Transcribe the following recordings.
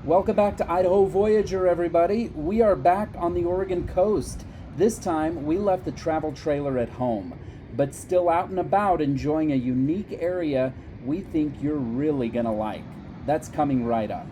Welcome back to Idaho Voyager, everybody. We are back on the Oregon coast. This time, we left the travel trailer at home, but still out and about enjoying a unique area we think you're really gonna like. That's coming right up.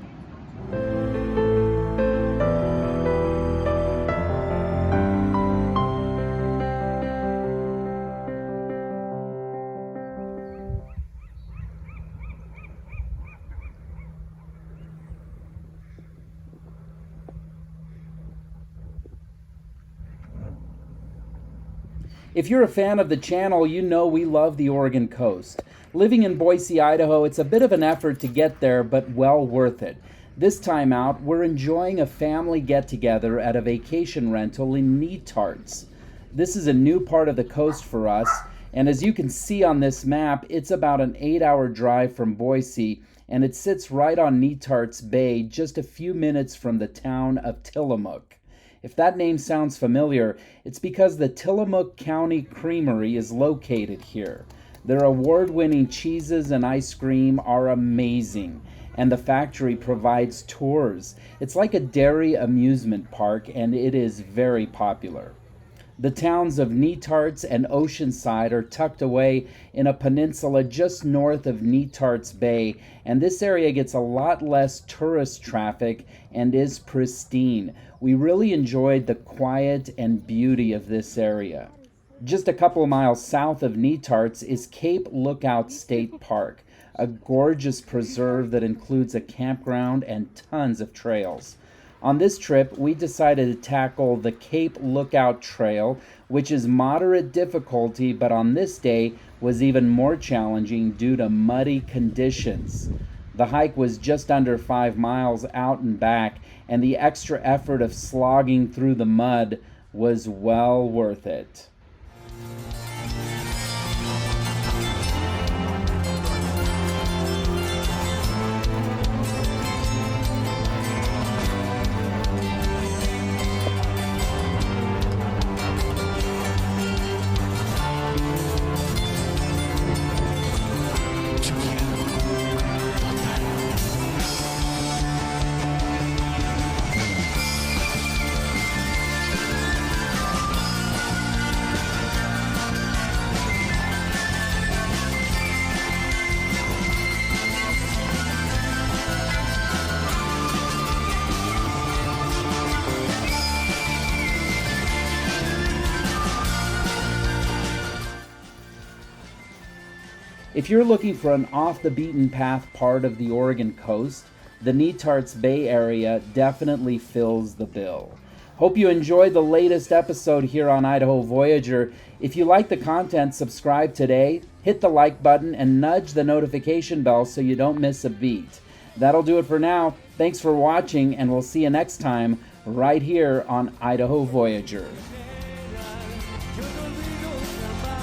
If you're a fan of the channel, you know we love the Oregon coast. Living in Boise, Idaho, it's a bit of an effort to get there, but well worth it. This time out, we're enjoying a family get-together at a vacation rental in Netarts. This is a new part of the coast for us, and as you can see on this map, it's about an 8-hour drive from Boise, and it sits right on Netarts Bay, just a few minutes from the town of Tillamook. If that name sounds familiar, it's because the Tillamook County Creamery is located here. Their award-winning cheeses and ice cream are amazing, and the factory provides tours. It's like a dairy amusement park, and it is very popular. The towns of Netarts and Oceanside are tucked away in a peninsula just north of Netarts Bay, and this area gets a lot less tourist traffic and is pristine. We really enjoyed the quiet and beauty of this area. Just a couple of miles south of Netarts is Cape Lookout State Park, a gorgeous preserve that includes a campground and tons of trails. On this trip, we decided to tackle the Cape Lookout Trail, which is moderate difficulty, but on this day was even more challenging due to muddy conditions. The hike was just under 5 miles out and back, and the extra effort of slogging through the mud was well worth it. If you're looking for an off-the-beaten-path part of the Oregon coast, the Netarts Bay area definitely fills the bill. Hope you enjoyed the latest episode here on Idaho Voyager. If you like the content, subscribe today, hit the like button, and nudge the notification bell so you don't miss a beat. That'll do it for now. Thanks for watching, and we'll see you next time right here on Idaho Voyager. Yo te olvido jamás.